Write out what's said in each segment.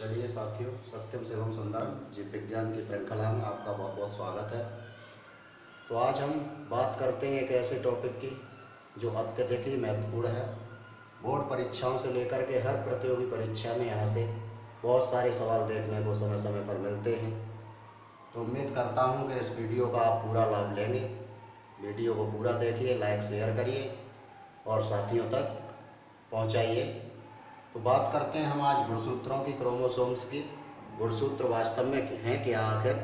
चलिए साथियों, सत्यम शिवम सुंदरम जीव विज्ञान की श्रृंखला में आपका बहुत बहुत स्वागत है। तो आज हम बात करते हैं एक ऐसे टॉपिक की जो अत्यधिक ही महत्वपूर्ण है। बोर्ड परीक्षाओं से लेकर के हर प्रतियोगी परीक्षा में यहाँ से बहुत सारे सवाल देखने को समय समय पर मिलते हैं। तो उम्मीद करता हूँ कि इस वीडियो का आप पूरा लाभ लेंगे। वीडियो को पूरा देखिए, लाइक शेयर करिए और साथियों तक पहुँचाइए। तो बात करते हैं हम आज गुणसूत्रों की, क्रोमोसोम्स की। गुणसूत्र वास्तव में हैं क्या आखिर?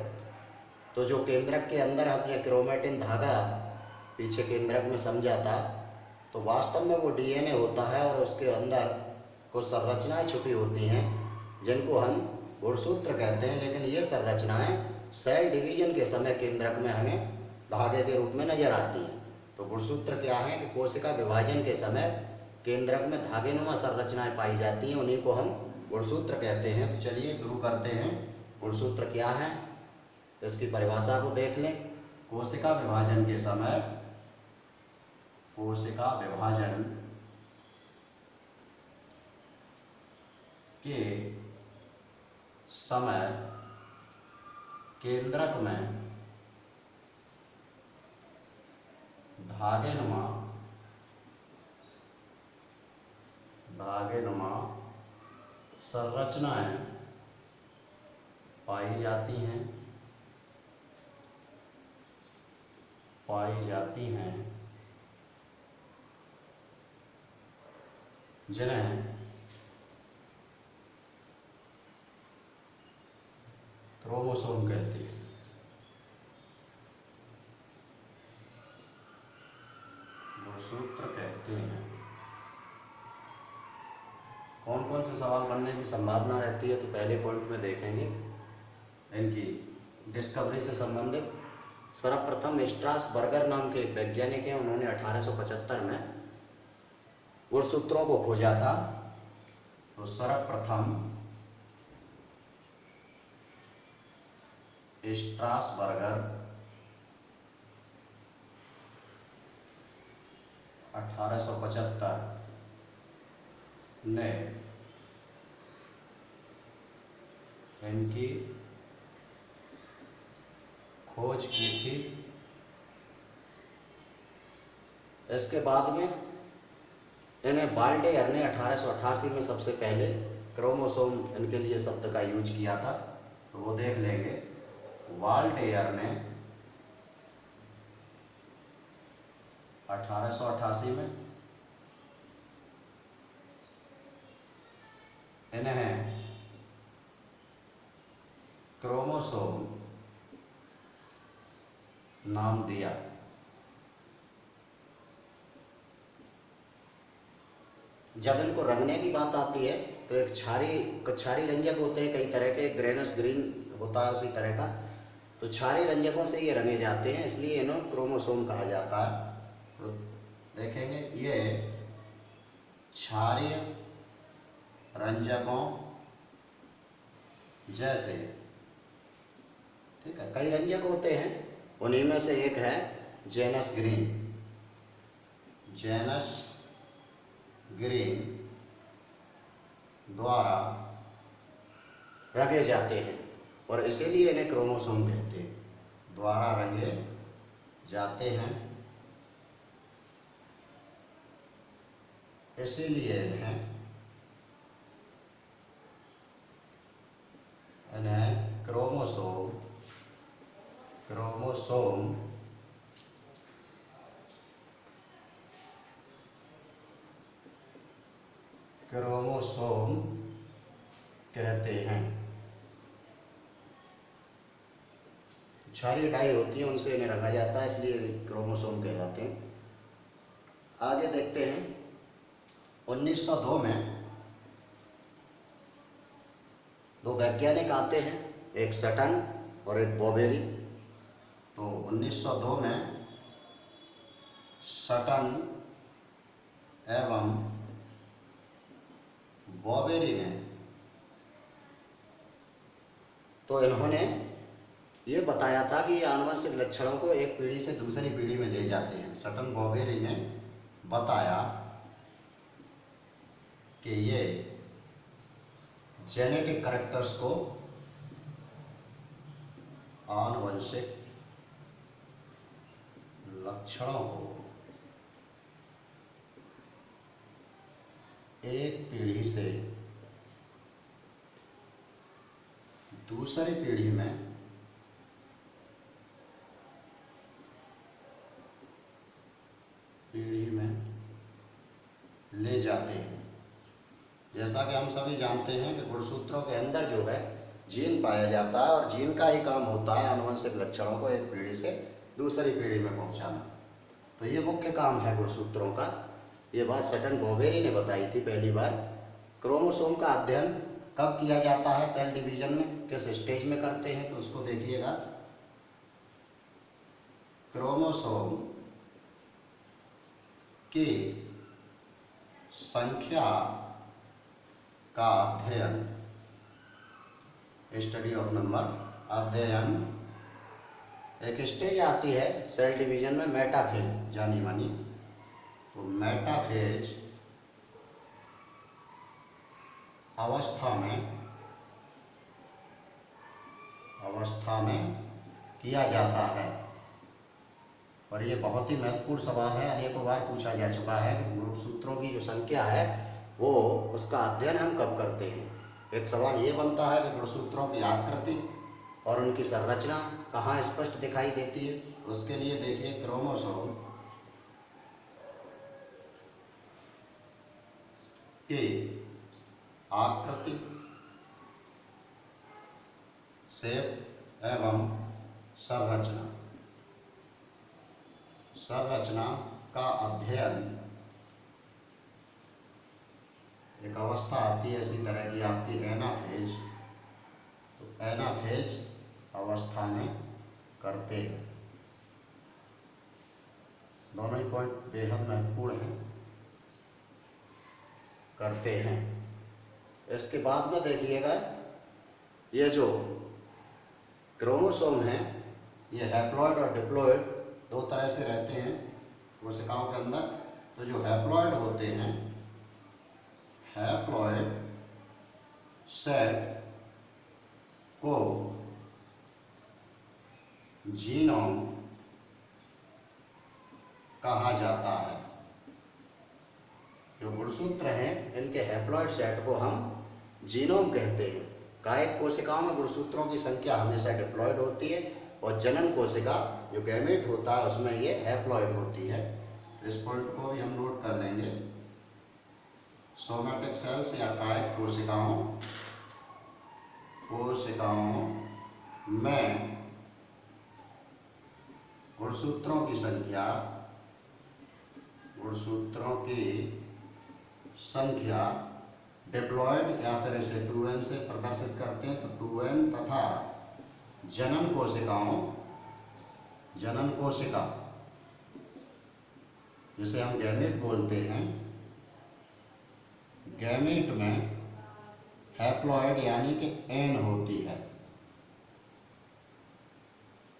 तो जो केंद्रक के अंदर हमने क्रोमेटिन धागा पीछे केंद्रक में समझा था, तो वास्तव में वो डीएनए होता है और उसके अंदर कुछ संरचनाएं छुपी होती हैं जिनको हम गुणसूत्र कहते हैं। लेकिन ये संरचनाएं सेल डिवीजन के समय केंद्रक में हमें धागे के रूप में नजर आती हैं। तो गुणसूत्र क्या है कि कोशिका विभाजन के समय केंद्रक में धागेनुमा संरचनाएं पाई जाती हैं, उन्हीं को हम गुणसूत्र कहते हैं। तो चलिए शुरू करते हैं। गुणसूत्र क्या है, इसकी परिभाषा को देख लें। कोशिका विभाजन के समय, कोशिका विभाजन के समय केंद्रक में धागेनुमा संरचनाएं पाई जाती हैं जिन्हें क्रोमोसोम कहते हैं। गुणसूत्र कहते हैं। कौन कौन से सवाल बनने की संभावना रहती है, तो पहले पॉइंट में देखेंगे इनकी डिस्कवरी से संबंधित। सर्वप्रथम स्ट्रासबर्गर नाम के एक वैज्ञानिक हैं, उन्होंने 1875 में गुणसूत्रों को खोजा था। तो सर्वप्रथम स्ट्रासबर्गर 1875 ने इनकी खोज की थी। इसके बाद में इन्हें बाल्डेयर ने 1888 में सबसे पहले क्रोमोसोम इनके लिए शब्द का यूज किया था। तो वो देख लेंगे। बाल्डेयर ने 1888 में इन्हें क्रोमोसोम नाम दिया। जब इनको रंगने की बात आती है तो एक क्षारी रंजक होते हैं कई तरह के, ग्रेनस ग्रीन होता है उसी तरह का। तो क्षारी रंजकों से ये रंगे जाते हैं, इसलिए इन्हें क्रोमोसोम कहा जाता है। तो देखेंगे ये क्षारीय रंजकों जैसे, ठीक है, कई रंजक होते हैं, उन्हीं में से एक है जेनस ग्रीन द्वारा रंगे जाते हैं और इसीलिए इन्हें क्रोमोसोम कहते हैं। द्वारा रंगे जाते हैं, इसीलिए इन्हें क्रोमोसोम कहते हैं। क्षारीय डाई होती है, उनसे इन्हें रखा जाता है, इसलिए क्रोमोसोम कहलाते हैं। आगे देखते हैं। 1902 में दो वैज्ञानिक आते हैं, एक सटन और एक बॉबेरी। तो 1902 में सटन एवं बॉबेरी ने, तो इन्होंने ये बताया था कि ये आनुवंशिक लक्षणों को एक पीढ़ी से दूसरी पीढ़ी में ले जाते हैं। सटन बॉबेरी ने बताया कि ये जेनेटिक कैरेक्टर्स को, आनुवंशिक लक्षणों को एक पीढ़ी से दूसरी पीढ़ी में ले जाते हैं। जैसा कि हम सभी जानते हैं कि गुणसूत्रों के अंदर जो है जीन पाया जाता है और जीन का ही काम होता है आनुवंशिक लक्षणों को एक पीढ़ी से दूसरी पीढ़ी में पहुंचाना। तो ये मुख्य काम है गुणसूत्रों का। ये बात सटन बोवेरी ने बताई थी पहली बार। क्रोमोसोम का अध्ययन कब किया जाता है सेल डिवीजन में, किस स्टेज में करते हैं, तो उसको देखिएगा। क्रोमोसोम की संख्या का अध्ययन, स्टडी ऑफ नंबर, अध्ययन एक स्टेज आती है सेल डिवीजन में, मेटाफेज जानी मानी। तो मेटाफेज अवस्था में किया जाता है। और ये बहुत ही महत्वपूर्ण सवाल है, अनेकों बार पूछा जा चुका है कि गुणसूत्रों की जो संख्या है वो उसका अध्ययन हम कब करते हैं। एक सवाल ये बनता है कि गुणसूत्रों की आकृति और उनकी संरचना कहाँ स्पष्ट दिखाई देती है। उसके लिए देखिए क्रोमोसोम की आकृति, शेप एवं संरचना का अध्ययन। एक अवस्था आती है इसी तरह की आपकी एनाफेज, तो एनाफेज अवस्था में करते हैं। दोनों ही पॉइंट बेहद महत्वपूर्ण हैं, करते हैं। इसके बाद में देखिएगा ये जो क्रोमोसोम है ये हैप्लॉइड और डिप्लॉइड दो तरह से रहते हैं कोशिकाओं के अंदर। तो जो हैप्लॉइड होते हैं, हैप्लॉइड सेल को जीनोम कहा जाता है। जो गुणसूत्र हैं इनके हैप्लॉइड सेट को हम जीनोम कहते हैं। कायिक कोशिकाओं में गुणसूत्रों की संख्या हमेशा डिप्लॉइड होती है और जनन कोशिका जो गैमेट होता है उसमें ये हैप्लॉइड होती है। इस पॉइंट को भी हम नोट कर लेंगे। सोमैटिक सेल्स या कायिक कोशिकाओं में गुणसूत्रों की संख्या डिप्लॉइड या फिर इसे 2n से प्रदर्शित करते हैं। तो 2n तथा जनन कोशिका जिसे हम गैमेट बोलते हैं, गैमेट में हैप्लॉइड यानी कि n होती है।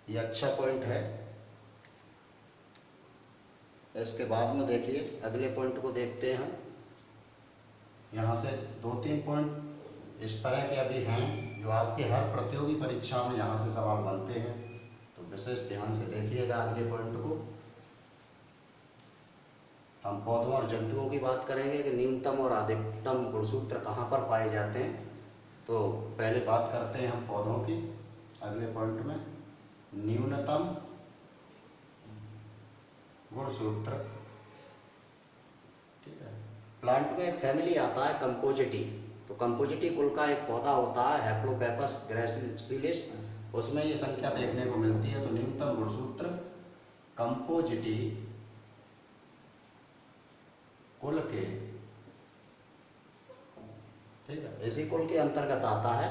ये अच्छा पॉइंट है। इसके बाद में देखिए अगले पॉइंट को देखते हैं। यहाँ से 2-3 पॉइंट इस तरह के अभी हैं जो आपके हर प्रतियोगी परीक्षा में यहाँ से सवाल बनते हैं, तो विशेष ध्यान से देखिएगा अगले पॉइंट को। हम पौधों और जंतुओं की बात करेंगे कि न्यूनतम और अधिकतम गुणसूत्र कहाँ पर पाए जाते हैं। तो पहले बात करते हैं हम पौधों की अगले पॉइंट में। न्यूनतम गुणसूत्र, ठीक है। प्लांट में एक फैमिली आता है कंपोजिटी। तो कंपोजिटी कुल का एक पौधा होता है हैप्लोपेपस ग्रैसिलिस, उसमें ये संख्या देखने को मिलती है। तो न्यूनतम गुणसूत्र कंपोजिटी कुल के, ठीक है, इसी कुल के अंतर्गत आता है।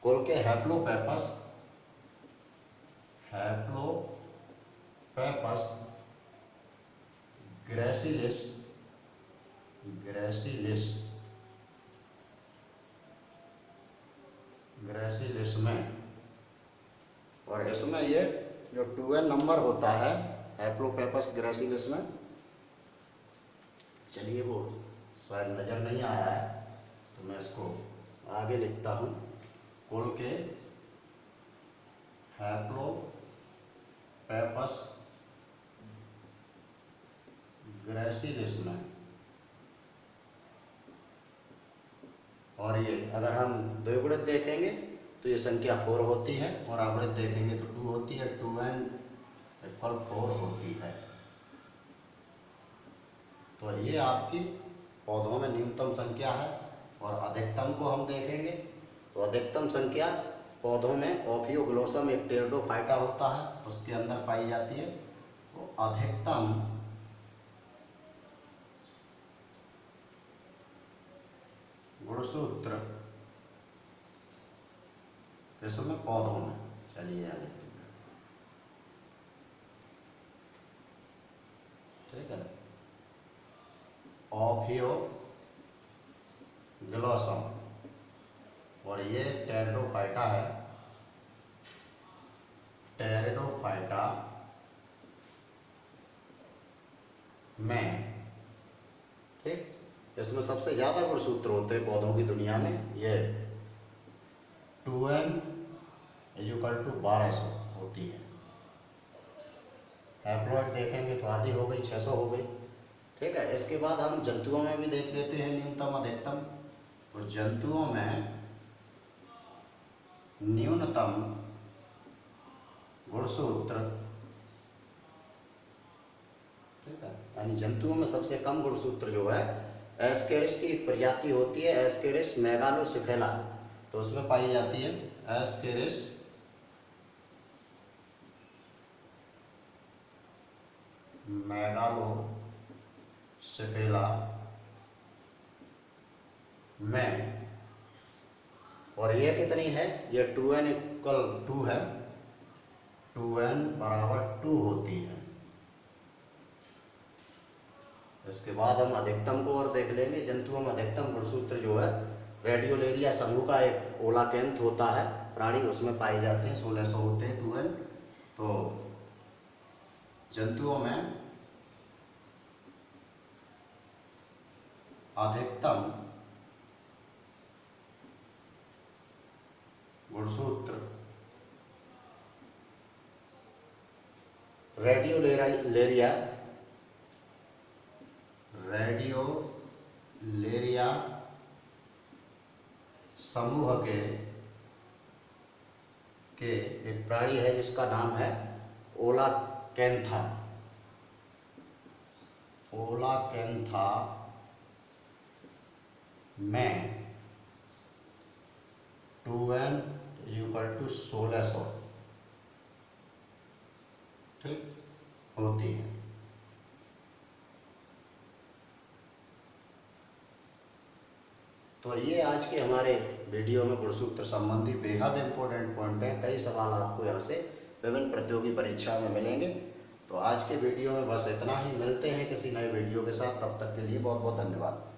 कुल के हैप्लोपेपस ग्रैसिलिस में, और इसमें ये जो 2n नंबर होता है हैप्लोपेपस ग्रैसिलिस में, चलिए वो शायद नज़र नहीं आ रहा है तो मैं इसको आगे लिखता हूँ कुल के हैप्लोपेपस ग्रेसिलिस में। और ये अगर हम द्विगुणित देखेंगे तो ये संख्या 4 होती है, और आवृत देखेंगे तो 2 होती है। 2n = 4 होती है। तो ये आपकी पौधों में न्यूनतम संख्या है। और अधिकतम को हम देखेंगे तो अधिकतम संख्या पौधों में ओफियोग्लोसम एक टेरिडोफाइटा होता है, उसके अंदर पाई जाती है। तो अधिकतम गुणसूत्र किसमें? पौधों में। चलिए आगे ठीक है। ओफियोग्लोसम, और ये टेरिडोफाइटा है। टेरिडोफाइटा में ठीक, इसमें सबसे ज़्यादा गुणसूत्र होते हैं पौधों की दुनिया में। ये 2n = 1200 होती है। हैप्लॉइड देखेंगे तो आधी हो गई, 600 हो गई। ठीक है। इसके बाद हम जंतुओं में भी देख लेते हैं न्यूनतम अधिकतम। तो जंतुओं में न्यूनतम गुणसूत्र, ठीक है, यानी जंतुओं में सबसे कम गुणसूत्र जो है एस्केरिस की एक प्रजाति होती है, एस्केरिस मेगालोसिफेला। तो उसमें पाई जाती है एस्केरिस मेगालोसिफेला में। और ये कितनी है? ये 2n = 2 है। 2n = 2 होती है। इसके बाद हम अधिकतम को और देख लेंगे। जंतुओं में अधिकतम गुणसूत्र जो है रेडियोलेरिया समूह का एक ओलाकेंथ होता है प्राणी, उसमें पाए जाते हैं। 1600 होते हैं 2n। तो जंतुओं में अधिकतम गुणसूत्र रेडियोलेरिया समूह के एक प्राणी है जिसका नाम है ओलाकेंथा। ओलाकेंथा में 2n = 1600 ठीक होती है। तो ये आज के हमारे वीडियो में गुणसूत्र संबंधी बेहद इम्पोर्टेंट पॉइंट हैं। कई सवाल आपको यहाँ से विभिन्न प्रतियोगी परीक्षा में मिलेंगे। तो आज के वीडियो में बस इतना ही। मिलते हैं किसी नए वीडियो के साथ, तब तक के लिए बहुत बहुत धन्यवाद।